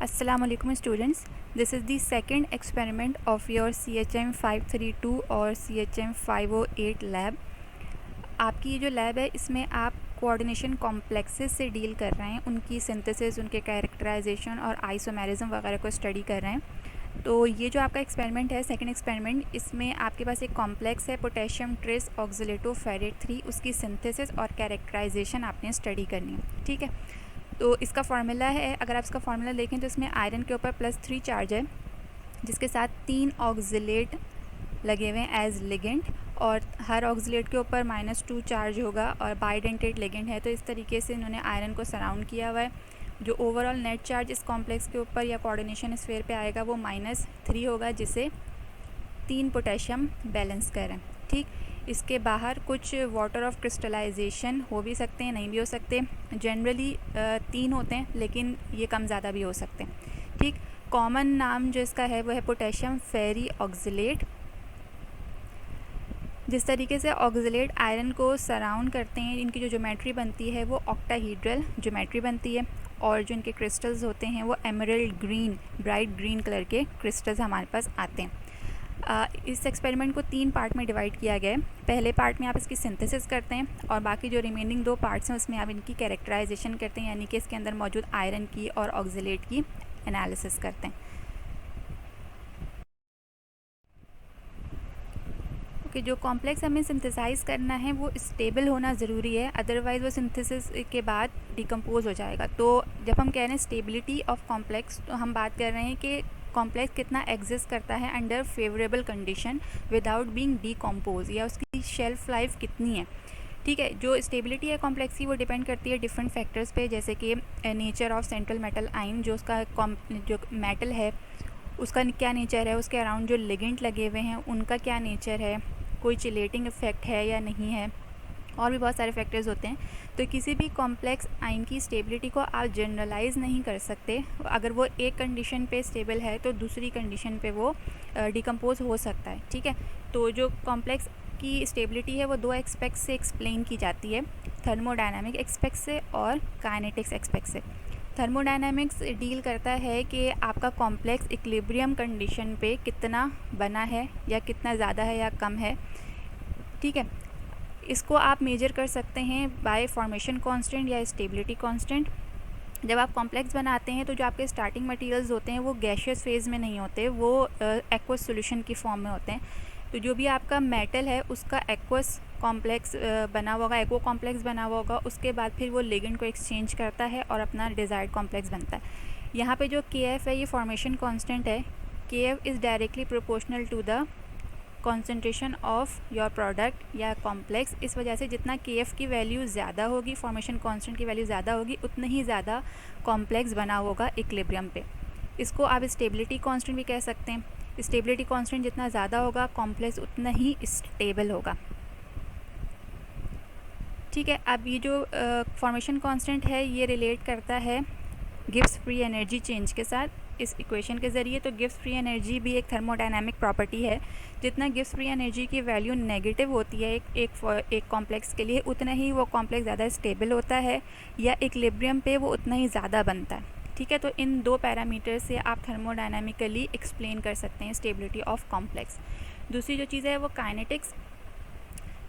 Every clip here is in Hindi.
Assalamualaikum students, this is the second experiment of your CHM 532 और CHM 508 लैब। आपकी ये जो लैब है इसमें आप कोऑर्डिनेशन कॉम्प्लेक्सेस से डील कर रहे हैं, उनकी सिंथेसिस, उनके कैरेक्टराइजेशन और आइसोमेरिज्म वगैरह को स्टडी कर रहे हैं। तो ये जो आपका एक्सपेरिमेंट है, सेकंड एक्सपेरिमेंट, इसमें आपके पास एक कॉम्प्लेक्स है पोटेशियम ट्रेस ऑक्सिलेटो फेरेट 3, उसकी सिंथेसिस और कैरेक्टराइजेशन आपने स्टडी करनी है। ठीक है, तो इसका फार्मूला है, अगर आप इसका फार्मूला देखें तो इसमें आयरन के ऊपर +3 चार्ज है, जिसके साथ 3 ऑक्सिलेट लगे हुए हैं एज लिगेंड, और हर ऑक्सिलेट के ऊपर -2 चार्ज होगा और बाइडेंटेड लिगेंड है। तो इस तरीके से इन्होंने आयरन को सराउंड किया हुआ है। जो ओवरऑल नेट चार्ज इस कॉम्प्लेक्स के ऊपर या कोऑर्डिनेशन स्फीयर पे आएगा वो -3 होगा, जिसे 3 पोटेशियम बैलेंस करें। ठीक, इसके बाहर कुछ वाटर ऑफ क्रिस्टलाइजेशन हो भी सकते हैं, नहीं भी हो सकते। जनरली 3 होते हैं, लेकिन ये कम ज़्यादा भी हो सकते हैं। ठीक, कॉमन नाम जो इसका है वो है पोटेशियम फेरी ऑक्सिलेट। जिस तरीके से ऑक्सिलेट आयरन को सराउंड करते हैं, इनकी जो ज्योमेट्री बनती है वो ऑक्टाहीड्रल ज्योमेट्री बनती है, और जो इनके क्रिस्टल्स होते हैं वो emerald green, bright green colour के क्रिस्टल्स हमारे पास आते हैं। इस एक्सपेरिमेंट को 3 पार्ट में डिवाइड किया गया है। पहले पार्ट में आप इसकी सिंथेसिस करते हैं और बाकी जो रिमेनिंग 2 पार्ट्स हैं उसमें आप इनकी कैरेक्टराइजेशन करते हैं, यानी कि इसके अंदर मौजूद आयरन की और ऑक्सिलेट की एनालिसिस करते हैं। कि जो कॉम्प्लेक्स हमें सिंथेसाइज करना है वो स्टेबल होना ज़रूरी है, अदरवाइज़ वो सिंथेसिस के बाद डिकम्पोज हो जाएगा। तो जब हम कह रहे हैं स्टेबिलिटी ऑफ कॉम्प्लेक्स, तो हम बात कर रहे हैं कि कॉम्प्लेक्स कितना एग्जिस्ट करता है under favourable condition without being decompose, या उसकी शेल्फ लाइफ कितनी है। ठीक है, जो स्टेबिलिटी है कॉम्प्लेक्स की वो डिपेंड करती है डिफरेंट फैक्टर्स पे, जैसे कि nature of central metal ion, जो उसका जो मेटल है उसका क्या नेचर है, उसके अराउंड जो लिगेंड लगे हुए हैं उनका क्या नेचर है, कोई चिलेटिंग इफेक्ट है या नहीं है, और भी बहुत सारे फैक्टर्स होते हैं। तो किसी भी कॉम्प्लेक्स आयन की स्टेबिलिटी को आप जनरलाइज नहीं कर सकते। अगर वो एक कंडीशन पे स्टेबल है तो दूसरी कंडीशन पे वो डिकम्पोज हो सकता है। ठीक है, तो जो कॉम्प्लेक्स की स्टेबिलिटी है वो 2 एस्पेक्ट से एक्सप्लेन की जाती है, थर्मोडायनामिक एस्पेक्ट से और काइनेटिक्स एस्पेक्ट से। थर्मोडायनामिक्स डील करता है कि आपका कॉम्प्लेक्स इक्विलिब्रियम कंडीशन पे कितना बना है, या कितना ज़्यादा है या कम है। ठीक है, इसको आप मेजर कर सकते हैं बाय फॉर्मेशन कांस्टेंट या स्टेबिलिटी कांस्टेंट। जब आप कॉम्प्लेक्स बनाते हैं तो जो आपके स्टार्टिंग मटेरियल्स होते हैं वो गैशियस फेज़ में नहीं होते, वो एक्वस सॉल्यूशन की फॉर्म में होते हैं। तो जो भी आपका मेटल है उसका एक्वस कॉम्प्लेक्स बना हुआ होगा, एक्वा कॉम्प्लेक्स बना हुआ होगा, उसके बाद फिर वो लिगेंड को एक्सचेंज करता है और अपना डिज़ायर्ड कॉम्प्लेक्स बनता है। यहाँ पे जो KF है ये फॉर्मेशन कांस्टेंट है। KF is directly proportional to the concentration of your product या कॉम्प्लेक्स। इस वजह से जितना KF की वैल्यू ज़्यादा होगी, फॉर्मेशन कांस्टेंट की वैल्यू ज़्यादा होगी, उतना ही ज़्यादा कॉम्प्लेक्स बना होगा इक्विलिब्रियम पे। इसको आप स्टेबिलिटी कांस्टेंट भी कह सकते हैं। स्टेबिलिटी कांस्टेंट जितना ज़्यादा होगा कॉम्प्लेक्स उतना ही स्टेबल होगा। ठीक है, अब ये जो फॉर्मेशन कांस्टेंट है ये रिलेट करता है गिब्स फ्री एनर्जी चेंज के साथ इस इक्वेशन के ज़रिए। तो गिब्स फ्री एनर्जी भी एक थर्मोडायनामिक प्रॉपर्टी है। जितना गिब्स फ्री एनर्जी की वैल्यू नेगेटिव होती है एक कॉम्प्लेक्स के लिए, उतना ही वो कॉम्प्लेक्स ज़्यादा स्टेबल होता है, या इक्विलिब्रियम पे वो उतना ही ज़्यादा बनता है। ठीक है, तो इन 2 पैरामीटर से आप थर्मोडायनामिकली एक्सप्लेन कर सकते हैं स्टेबिलिटी ऑफ कॉम्प्लेक्स। दूसरी जो चीज़ है वो काइनेटिक्स।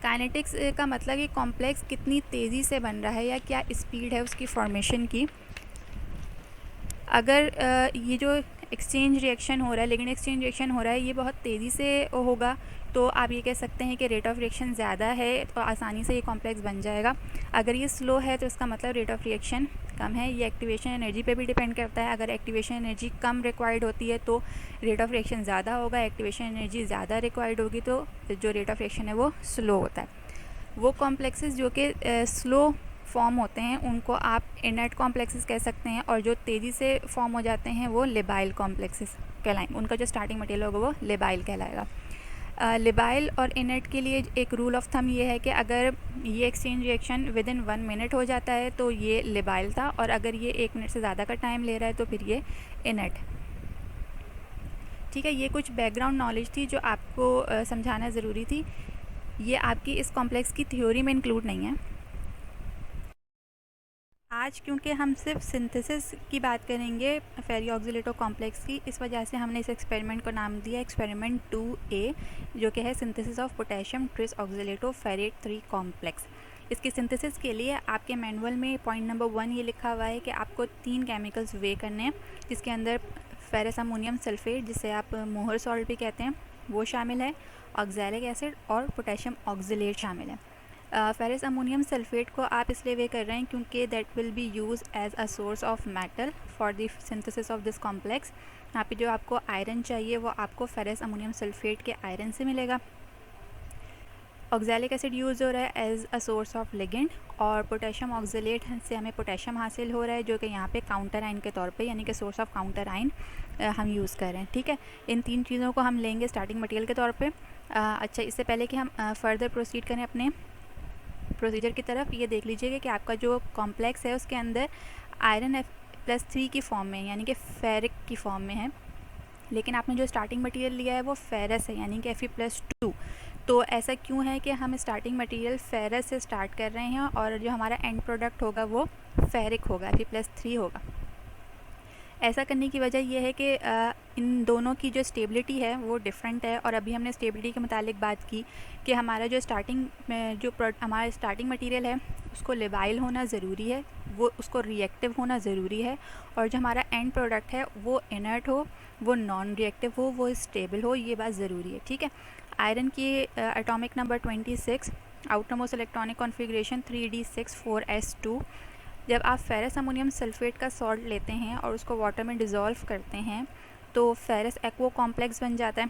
काइनेटिक्स का मतलब कि कॉम्प्लेक्स कितनी तेज़ी से बन रहा है या क्या स्पीड है उसकी फॉर्मेशन की। अगर ये जो एक्सचेंज रिएक्शन हो रहा है, लिगेंड एक्सचेंज रिएक्शन हो रहा है, ये बहुत तेज़ी से होगा, तो आप ये कह सकते हैं कि रेट ऑफ रिएक्शन ज़्यादा है, तो आसानी से ये कॉम्प्लेक्स बन जाएगा। अगर ये स्लो है तो इसका मतलब रेट ऑफ रिएक्शन कम है। ये एक्टिवेशन एनर्जी पे भी डिपेंड करता है। अगर एक्टिवेशन एनर्जी कम रिक्वायर्ड होती है तो रेट ऑफ रिएक्शन ज़्यादा होगा, एक्टिवेशन एनर्जी ज़्यादा रिक्वायर्ड होगी तो जो रेट ऑफ रिएक्शन है वो स्लो होता है। वो कॉम्प्लेक्सेस जो कि स्लो फॉर्म होते हैं उनको आप इनर्ट कॉम्प्लेक्सेस कह सकते हैं, और जो तेज़ी से फॉर्म हो जाते हैं वो लेबाइल कॉम्प्लेक्सेस कहलाएंगे। उनका जो स्टार्टिंग मटेरियल होगा वो लेबाइल कहलाएगा। लेबाइल और इनर्ट के लिए एक रूल ऑफ थंब ये है कि अगर ये एक्सचेंज रिएक्शन विदिन 1 मिनट हो जाता है तो ये लेबाइल था, और अगर ये 1 मिनट से ज़्यादा का टाइम ले रहा है तो फिर ये इनर्ट। ठीक है, ये कुछ बैकग्राउंड नॉलेज थी जो आपको समझाना ज़रूरी थी। ये आपकी इस कॉम्प्लेक्स की थ्योरी में इंक्लूड नहीं है। आज क्योंकि हम सिर्फ सिंथेसिस की बात करेंगे फेरी ऑक्सीलेटो कॉम्प्लेक्स की, इस वजह से हमने इस एक्सपेरिमेंट को नाम दिया एक्सपेरिमेंट 2A, जो कि है synthesis of potassium tris oxalato ferrate 3 complex. इसकी सिंथेसिस के लिए आपके मैनुअल में पॉइंट नंबर 1 ये लिखा हुआ है कि आपको 3 केमिकल्स वे करने हैं, जिसके अंदर फेरस अमोनियम सल्फेट, जिसे आप मोहर सॉल्ट भी कहते हैं, वो शामिल है, ऑक्सैलिक एसिड और पोटेशियम ऑक्सीलेट शामिल है। फेरस अमोनियम सल्फेट को आप इसलिए वे कर रहे हैं क्योंकि that will be use as a source of metal for the synthesis of this complex. यहाँ पे जो आपको आयरन चाहिए वो आपको फेरस अमोनियम सल्फेट के आयरन से मिलेगा। ऑक्सैलिक एसिड यूज़ हो रहा है as a source of ligand, और पोटेशियम ऑक्सीलेट से हमें पोटेशियम हासिल हो रहा है, जो कि यहाँ पे काउंटर आयन के तौर पे, यानी कि सोर्स ऑफ काउंटर आयन हम यूज़ कर रहे हैं। ठीक है, इन 3 चीज़ों को हम लेंगे स्टार्टिंग मटेरियल के तौर पे। अच्छा, इससे पहले कि हम फर्दर प्रोसीड करें अपने प्रोसीजर की तरफ, ये देख लीजिएगा कि आपका जो कॉम्प्लेक्स है उसके अंदर आयरन F+3 की फॉर्म में, यानी कि फेरिक की फॉर्म में है, लेकिन आपने जो स्टार्टिंग मटेरियल लिया है वो फेरस है, यानी कि Fe+2। तो ऐसा क्यों है कि हम स्टार्टिंग मटेरियल फेरस से स्टार्ट कर रहे हैं और जो हमारा एंड प्रोडक्ट होगा वो फेरिक होगा, Fe+3 होगा। ऐसा करने की वजह यह है कि इन दोनों की जो स्टेबिलिटी है वो डिफरेंट है, और अभी हमने स्टेबिलिटी के मुतालिक बात की कि हमारा जो स्टार्टिंग में जो हमारा स्टार्टिंग मटेरियल है उसको लेबाइल होना ज़रूरी है, वो उसको रिएक्टिव होना ज़रूरी है, और जो हमारा एंड प्रोडक्ट है वो इनर्ट हो, वो नॉन रिएक्टिव हो, वो स्टेबल हो, ये बात ज़रूरी है। ठीक है, आयरन की atomic number 26, outermost electronic configuration 3d64s2। जब आप फेरस अमोनियम सल्फेट का सॉल्ट लेते हैं और उसको वाटर में डिज़ोल्व करते हैं तो फेरस एक्वो कॉम्प्लेक्स बन जाता है।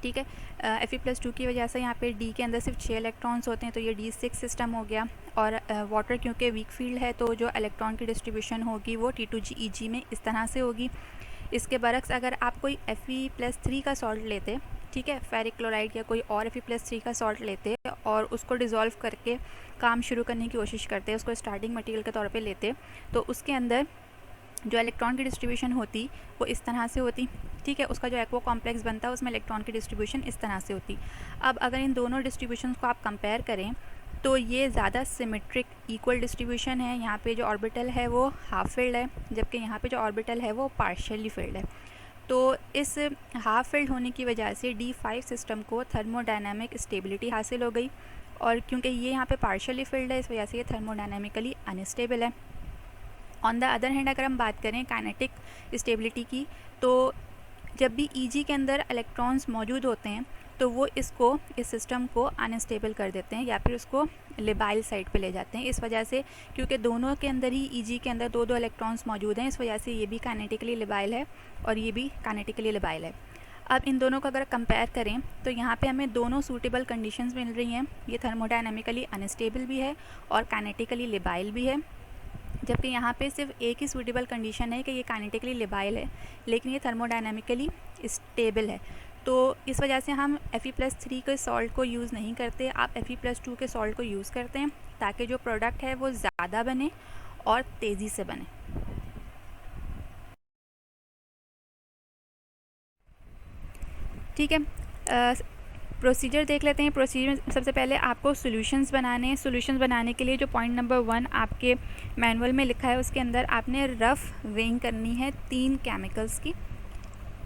ठीक है, Fe+2 की वजह से यहाँ पे D के अंदर सिर्फ 6 इलेक्ट्रॉन्स होते हैं, तो ये D6 सिस्टम हो गया, और वाटर क्योंकि वीक फील्ड है तो जो इलेक्ट्रॉन की डिस्ट्रीब्यूशन होगी वो T2GeG में इस तरह से होगी। इसके बरक्स अगर आप कोई Fe+3 का सॉल्ट लेते, ठीक है, फेरिक क्लोराइड या कोई और Fe+3 का सॉल्ट लेते और उसको डिज़ोल्व करके काम शुरू करने की कोशिश करते, उसको स्टार्टिंग मटेरियल के तौर पे लेते, तो उसके अंदर जो इलेक्ट्रॉन की डिस्ट्रीब्यूशन होती वो इस तरह से होती। ठीक है, उसका जो एक्वा कॉम्प्लेक्स बनता है उसमें इलेक्ट्रॉन की डिस्ट्रीब्यूशन इस तरह से होती। अब अगर इन दोनों डिस्ट्रीब्यूशन को आप कंपेयर करें तो ये ज़्यादा सिमेट्रिक इक्वल डिस्ट्रीब्यूशन है। यहाँ पे जो ऑर्बिटल है वो हाफ फिल्ड है, जबकि यहाँ पे जो ऑर्बिटल है वो पार्शियली फिल्ड है। तो इस हाफ फिल्ड होने की वजह से D5 सिस्टम को थर्मोडायनामिक स्टेबिलिटी हासिल हो गई, और क्योंकि ये यहाँ पे पार्शियली फिल्ड है इस वजह से ये थर्मोडायनामिकली अनस्टेबल है। ऑन द अदर हैंड अगर हम बात करें काइनेटिक स्टेबिलिटी की, तो जब भी Eg के अंदर इलेक्ट्रॉन्स मौजूद होते हैं तो वो इसको, इस सिस्टम को अनस्टेबल कर देते हैं या फिर उसको लेबाइल साइड पे ले जाते हैं। इस वजह से क्योंकि दोनों के अंदर ही Eg के अंदर दो इलेक्ट्रॉन्स मौजूद हैं, इस वजह से ये भी काइनेटिकली लेबाइल है और ये भी काइनेटिकली लेबाइल है। अब इन दोनों को अगर कंपेयर करें तो यहाँ पे हमें दोनों सूटेबल कंडीशंस मिल रही हैं। ये थर्मोडायनामिकली अनस्टेबल भी है और काइनेटिकली लेबाइल भी है, जबकि यहाँ पे सिर्फ एक ही सूटेबल कंडीशन है कि ये काइनेटिकली लेबाइल है, लेकिन ये थर्मोडायनामिकली स्टेबल है। तो इस वजह से हम Fe+3 के सॉल्ट को यूज़ नहीं करते, आप Fe+2 के सॉल्ट को यूज़ करते हैं ताकि जो प्रोडक्ट है वो ज़्यादा बने और तेज़ी से बने। ठीक है, प्रोसीजर देख लेते हैं। प्रोसीजर सबसे पहले आपको सॉल्यूशंस बनाने हैं। सॉल्यूशंस बनाने के लिए जो पॉइंट नंबर 1 आपके मैनुअल में लिखा है उसके अंदर आपने रफ़ वेइंग करनी है 3 केमिकल्स की।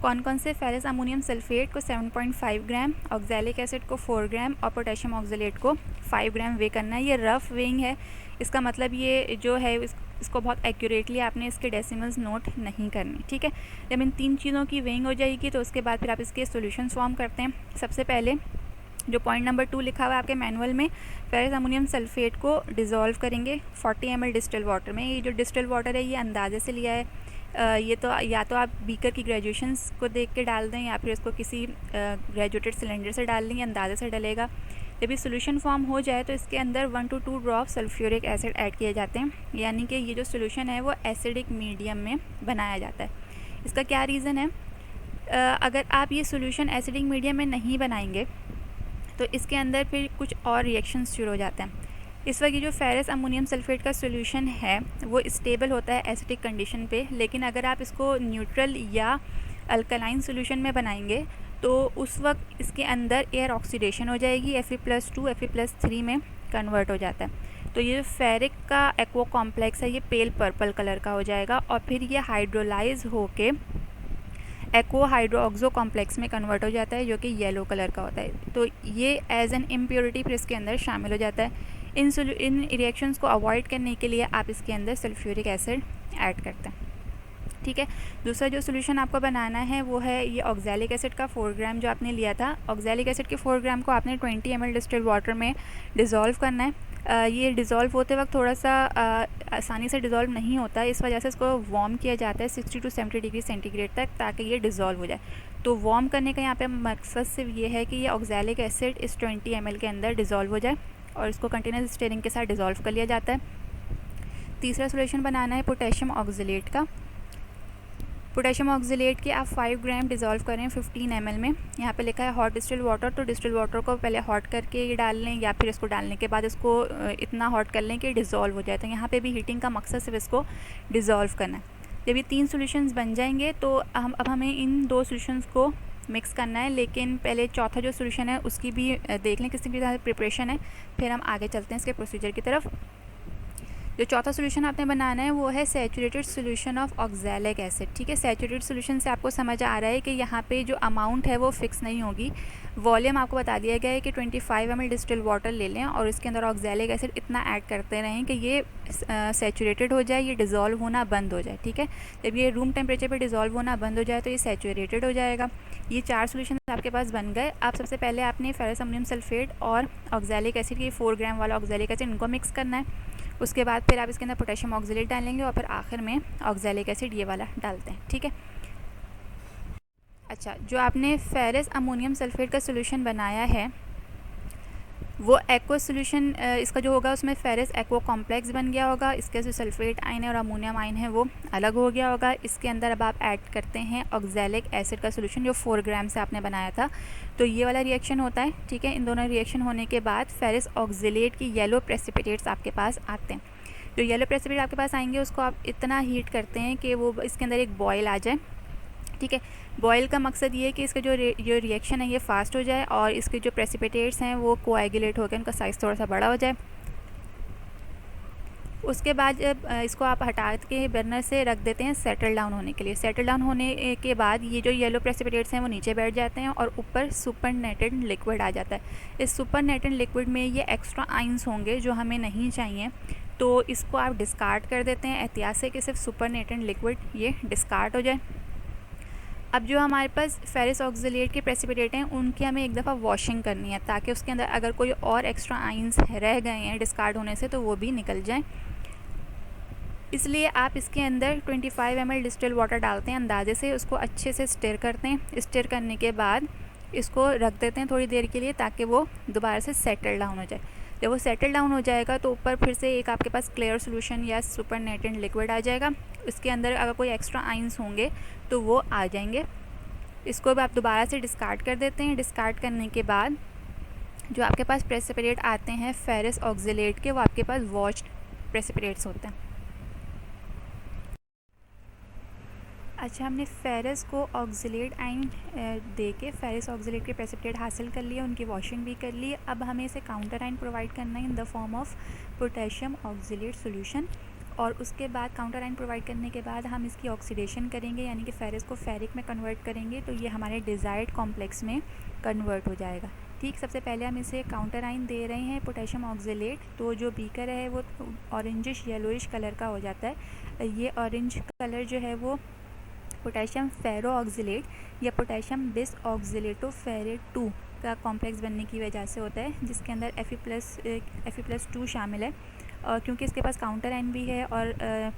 कौन कौन से? फेरस अमोनियम सल्फेट को 7.5 ग्राम, ऑक्सैलिक एसिड को 4 ग्राम और पोटेशियम ऑक्सलेट को 5 ग्राम वे करना है। ये रफ़ वेइंग है, इसका मतलब ये जो है इसको बहुत एक्यूरेटली आपने इसके डेसिमल्स नोट नहीं करने। ठीक है, जब इन 3 चीज़ों की वेइंग हो जाएगी तो उसके बाद फिर आप इसके सॉल्यूशंस फॉर्म करते हैं। सबसे पहले जो पॉइंट नंबर 2 लिखा हुआ है आपके मैनुअल में, फेरस अमोनियम सल्फेट को डिज़ोल्व करेंगे 40 ml डिस्टिल वाटर में। ये जो डिस्टिल वाटर है ये अंदाजे से लिया है, ये तो या तो आप बीकर की ग्रेजुएशंस को देख के डाल दें या फिर इसको किसी ग्रेजुएटेड सिलेंडर से डाल लें, अंदाजे से डलेगा। जब ये सोल्यूशन फॉर्म हो जाए तो इसके अंदर 1 to 2 drop sulphuric acid add किए जाते हैं, यानी कि ये जो सोल्यूशन है वो एसिडिक मीडियम में बनाया जाता है। इसका क्या रीज़न है? अगर आप ये सोल्यूशन एसिडिक मीडियम में नहीं बनाएंगे तो इसके अंदर फिर कुछ और रिएक्शंस शुरू हो जाते हैं। इस वक्त ये जो फेरस अमोनियम सल्फेट का सोल्यूशन है वो स्टेबल होता है एसिडिक कंडीशन पे, लेकिन अगर आप इसको न्यूट्रल या अल्कलाइन सोल्यूशन में बनाएंगे तो उस वक्त इसके अंदर एयर ऑक्सीडेशन हो जाएगी, Fe+2 Fe+3 में कन्वर्ट हो जाता है। तो ये फेरिक का एक्वा कॉम्प्लेक्स है, ये पेल पर्पल कलर का हो जाएगा और फिर ये हाइड्रोलाइज होके एक्वा हाइड्रोक्सो कॉम्प्लेक्स में कन्वर्ट हो जाता है जो कि येलो कलर का होता है। तो ये एज एन इम्प्योरिटी फिर इसके अंदर शामिल हो जाता है। इन रिएक्शंस को अवॉइड करने के लिए आप इसके अंदर सल्फ्यूरिक एसिड ऐड करते हैं। ठीक है, दूसरा जो सोल्यूशन आपको बनाना है वो है ये ऑक्सैलिक एसिड का 4 ग्राम जो आपने लिया था। ऑक्सैलिक एसिड के 4 ग्राम को आपने 20 ml डिस्टिल्ड वाटर में डिज़ोल्व करना है। ये डिज़ोल्व होते वक्त थोड़ा सा आसानी से डिज़ोल्व नहीं होता है, इस वजह से इसको वार्म किया जाता है 60 to 70 डिग्री सेंटीग्रेड तक, ताकि ये डिज़ोल्व हो जाए। तो वार्म करने का यहाँ पे मकसद सिर्फ ये है कि ये ऑक्सैलिक एसिड इस 20 ml के अंदर डिज़ोल्व हो जाए और इसको कंटिन्यूस स्टीयरिंग के साथ डिज़ोल्व कर लिया जाता है। तीसरा सोल्यूशन बनाना है पोटेशियम ऑक्सलेट का। पोटेशियम ऑक्सलेट के आप 5 ग्राम डिज़ोल्व करें 15 ml में। यहाँ पे लिखा है हॉट डिस्टिल्ड वाटर, तो डिस्टिल्ड वाटर को पहले हॉट करके ये डाल लें या फिर इसको डालने के बाद इसको इतना हॉट कर लें कि डिज़ोल्व हो जाए। तो यहाँ पे भी हीटिंग का मकसद सिर्फ इसको डिज़ोल्व करना है। जब ये 3 सॉल्यूशंस बन जाएंगे तो अब हमें इन 2 सॉल्यूशंस को मिक्स करना है, लेकिन पहले चौथा जो सॉल्यूशन है उसकी भी देख लें किस तरीके से प्रिपरेशन है, फिर हम आगे चलते हैं इसके प्रोसीजर की तरफ। जो चौथा सोल्यूशन आपने बनाना है वो है saturated solution of oxalic acid. ठीक है, सैचुरेटेड सोल्यूशन से आपको समझ आ रहा है कि यहाँ पे जो अमाउंट है वो फिक्स नहीं होगी। वॉल्यूम आपको बता दिया गया है कि 25 ml डिस्टिल्ड वाटर ले लें और इसके अंदर ऑक्सैलिक एसिड इतना ऐड करते रहें कि ये सैचुरेटेड हो जाए, ये डिज़ोल्व होना बंद हो जाए। ठीक है, जब ये रूम टेम्परेचर पर डिज़ोल्व होना बंद हो जाए तो ये सैचुरेटेड हो जाएगा। ये 4 सोल्यूशन आपके पास बन गए। आप सबसे पहले आपने फेरस अमोनियम सल्फेट और ऑक्सैलिक एसिड की 4 ग्राम वाला ऑक्सैलिक एसिड इनको मिक्स करना है। उसके बाद फिर आप इसके अंदर पोटेशियम ऑक्सलेट डालेंगे और फिर आखिर में ऑक्सैलिक एसिड ये वाला डालते हैं। ठीक है, अच्छा, जो आपने फेरस अमोनियम सल्फेट का सोल्यूशन बनाया है वो एक्वा सोल्यूशन इसका जो होगा उसमें फेरस एक्वा कॉम्प्लेक्स बन गया होगा। इसके जो सल्फेट आयन है और अमोनियम आयन है वो अलग हो गया होगा। इसके अंदर अब आप ऐड करते हैं ऑक्सैलिक एसिड का सोल्यूशन जो 4 ग्राम से आपने बनाया था। तो ये वाला रिएक्शन होता है। ठीक है, इन दोनों रिएक्शन होने के बाद फेरस ऑक्सलेट की येलो प्रेसिपिटेट्स आपके पास आते हैं। जो येलो प्रेसिपिटेट आपके पास आएंगे उसको आप इतना हीट करते हैं कि वो इसके अंदर एक बॉयल आ जाए। ठीक है, बॉयल का मकसद ये है कि इसका जो रिएक्शन है ये फास्ट हो जाए और इसके जो प्रेसिपिटेट्स हैं वो कोएगुलेट होकर उनका साइज़ थोड़ा सा बड़ा हो जाए। उसके बाद जब इसको आप हटा के बर्नर से रख देते हैं सेटल डाउन होने के लिए। सेटल डाउन होने के बाद ये जो येलो प्रेसिपिटेट्स हैं वो नीचे बैठ जाते हैं और ऊपर सुपरनेटेड लिक्विड आ जाता है। इस सुपरनेटेड लिक्विड में ये एक्स्ट्रा आइंस होंगे जो हमें नहीं चाहिए, तो इसको आप डिस्कार्ड कर देते हैं एहतियात से कि सिर्फ सुपरनेटेड लिक्विड ये डिस्कार्ड हो जाए। अब जो हमारे पास फेरस ऑक्सलेट के प्रेसिपिटेट हैं उनकी हमें एक दफ़ा वॉशिंग करनी है, ताकि उसके अंदर अगर कोई और एक्स्ट्रा आइंस रह गए हैं डिस्कार्ड होने से तो वो भी निकल जाएं। इसलिए आप इसके अंदर 25 ml डिस्टिल्ड वाटर डालते हैं अंदाजे से, उसको अच्छे से स्टिर करते हैं। स्टिर करने के बाद इसको रख देते हैं थोड़ी देर के लिए ताकि वो दोबारा से सेटल डाउन हो जाए। जब वो सेटल डाउन हो जाएगा तो ऊपर फिर से एक आपके पास क्लियर सोल्यूशन या सुपरनेटेड लिक्विड आ जाएगा। इसके अंदर अगर कोई एक्स्ट्रा आइंस होंगे तो वो आ जाएंगे। इसको भी आप दोबारा से डिस्कार्ड कर देते हैं। डिस्कार्ड करने के बाद जो आपके पास प्रेसिपिटेट आते हैं फेरस ऑक्सलेट के, वो आपके पास वॉश्ड प्रेसिपिटेट्स होते हैं। अच्छा, हमने फेरस को ऑक्सलेट आयन दे के फेरस ऑक्सलेट के प्रेसिपिटेट हासिल कर लिए, उनकी वॉशिंग भी कर ली। अब हमें इसे काउंटर आयन प्रोवाइड करना है in the form of potassium oxalate solution. और उसके बाद काउंटर आयन प्रोवाइड करने के बाद हम इसकी ऑक्सीडेशन करेंगे, यानी कि फेरस को फेरिक में कन्वर्ट करेंगे, तो ये हमारे डिज़ायर्ड कॉम्प्लेक्स में कन्वर्ट हो जाएगा। ठीक, सबसे पहले हम इसे काउंटर आयन दे रहे हैं पोटेशियम ऑक्सलेट, तो जो बीकर है वो ऑरेंजिश येलोइश कलर का हो जाता है। ये ऑरेंज कलर जो है वो पोटेशियम फेरो ऑक्सलेट या पोटेशियम बिस ऑक्सलेटो फेरेट 2 का कॉम्प्लेक्स बनने की वजह से होता है, जिसके अंदर Fe+2 शामिल है। और क्योंकि इसके पास काउंटर आयन भी है और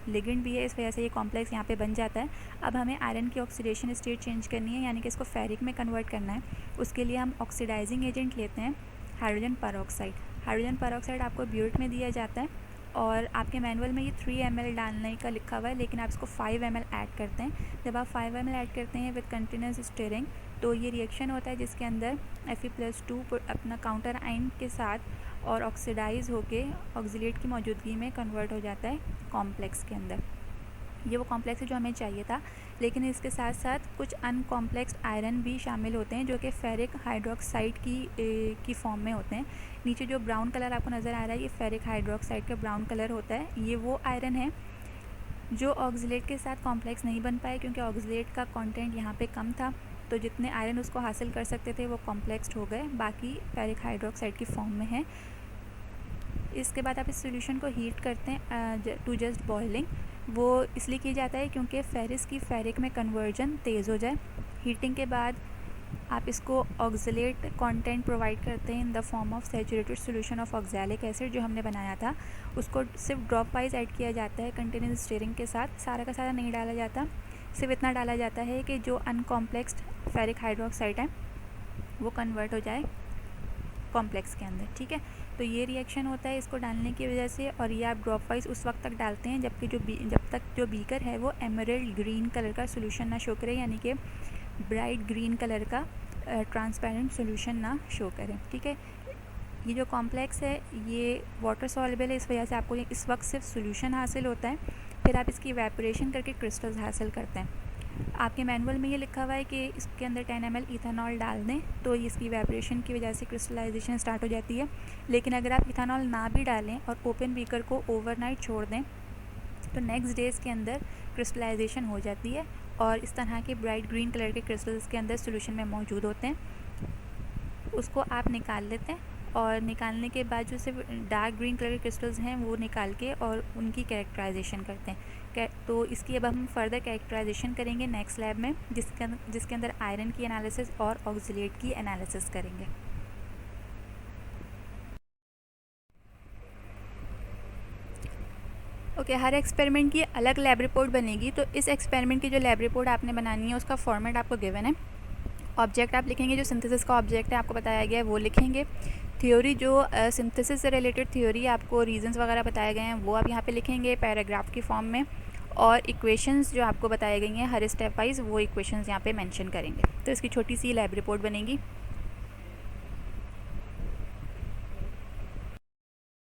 लिगेंड भी है, इस वजह से ये कॉम्प्लेक्स यहाँ पे बन जाता है। अब हमें आयरन की ऑक्सीडेशन स्टेट चेंज करनी है, यानी कि इसको फेरिक में कन्वर्ट करना है। उसके लिए हम ऑक्सीडाइजिंग एजेंट लेते हैं हाइड्रोजन परऑक्साइड। हाइड्रोजन परऑक्साइड आपको ब्यूट में दिया जाता है और आपके मैनुअल में ये 3 ml डालने का लिखा हुआ है, लेकिन आप इसको 5 ml ऐड करते हैं। जब आप 5 ml ऐड करते हैं विद कंटिन्यूस स्टीयरिंग तो ये रिएक्शन होता है जिसके अंदर Fe+2 अपना काउंटर आयन के साथ और ऑक्सीडाइज होके ऑक्सलेट की मौजूदगी में कन्वर्ट हो जाता है कॉम्प्लेक्स के अंदर। ये वो कॉम्प्लेक्स है जो हमें चाहिए था, लेकिन इसके साथ साथ कुछ अनकॉम्प्लेक्स आयरन भी शामिल होते हैं जो कि फेरिक हाइड्रोक्साइड की फॉर्म में होते हैं। नीचे जो ब्राउन कलर आपको नज़र आ रहा है ये फेरिक हाइड्रोक्साइड का ब्राउन कलर होता है। ये वो आयरन है जो ऑक्सलेट के साथ कॉम्प्लेक्स नहीं बन पाए क्योंकि ऑक्सलेट का कंटेंट यहाँ पे कम था, तो जितने आयरन उसको हासिल कर सकते थे वो कॉम्प्लेक्स्ड हो गए, बाकी फेरिक हाइड्रोक्साइड की फॉर्म में है। इसके बाद आप इस सॉल्यूशन को हीट करते हैं टू जस्ट बॉइलिंग। वो इसलिए किया जाता है क्योंकि फेरिस की फेरिक में कन्वर्जन तेज़ हो जाए। हीटिंग के बाद आप इसको ऑक्सलेट कंटेंट प्रोवाइड करते हैं in the form of saturated solution of oxalic acid जो हमने बनाया था। उसको सिर्फ ड्रॉप वाइज ऐड किया जाता है कंटिन्यूस स्टीयरिंग के साथ, सारा का सारा नहीं डाला जाता। सिर्फ इतना डाला जाता है कि जो अनकॉम्प्लेक्स्ड फेरिक हाइड्रोक्साइड है वो कन्वर्ट हो जाए कॉम्प्लेक्स के अंदर, ठीक है। तो ये रिएक्शन होता है इसको डालने की वजह से, और ये आप ड्रॉप वाइज उस वक्त तक डालते हैं जबकि जब तक जो बीकर है वो एमरल्ड ग्रीन कलर का सोल्यूशन ना शो करे, यानी कि ब्राइट ग्रीन कलर का ट्रांसपेरेंट सोल्यूशन ना शो करे, ठीक है। ये जो कॉम्प्लेक्स है ये वाटर सॉल्युबल है, इस वजह से आपको इस वक्त सिर्फ सोल्यूशन हासिल होता है, फिर आप इसकी इवेपोरेशन करके क्रिस्टल्स हासिल करते हैं। आपके मैनुअल में ये लिखा हुआ है कि इसके अंदर 10 ml इथेनॉल डाल दें तो इसकी इवेपोरेशन की वजह से क्रिस्टलाइजेशन स्टार्ट हो जाती है। लेकिन अगर आप इथेनॉल ना भी डालें और ओपन बीकर को ओवरनाइट छोड़ दें तो नेक्स्ट डेज़ के अंदर क्रिस्टलाइजेशन हो जाती है और इस तरह के ब्राइट ग्रीन कलर के क्रिस्टल्स के अंदर सोल्यूशन में मौजूद होते हैं। उसको आप निकाल लेते हैं और निकालने के बाद जो सिर्फ डार्क ग्रीन कलर के क्रिस्टल्स हैं वो निकाल के और उनकी कैरेक्टराइजेशन करते हैं। तो इसकी अब हम फर्दर कैरेक्टराइजेशन करेंगे नेक्स्ट लैब में, जिसके अंदर आयरन की एनालिसिस और ऑक्सलेट की एनालिसिस करेंगे। ओके, हर एक्सपेरिमेंट की अलग लैब रिपोर्ट बनेगी, तो इस एक्सपेरिमेंट की जो लैब रिपोर्ट आपने बनानी है उसका फॉर्मेट आपको गिवन है। ऑब्जेक्ट आप लिखेंगे, जो सिंथेसिस का ऑब्जेक्ट है आपको बताया गया है वो लिखेंगे। थ्योरी जो सिंथेसिस से रिलेटेड थ्योरी आपको रीजंस वगैरह बताए गए हैं वो आप यहाँ पे लिखेंगे पैराग्राफ की फॉर्म में, और इक्वेशंस जो आपको बताई गई हैं हर स्टेप वाइज वो इक्वेशंस यहाँ पे मेंशन करेंगे। तो इसकी छोटी सी लैब रिपोर्ट बनेगी।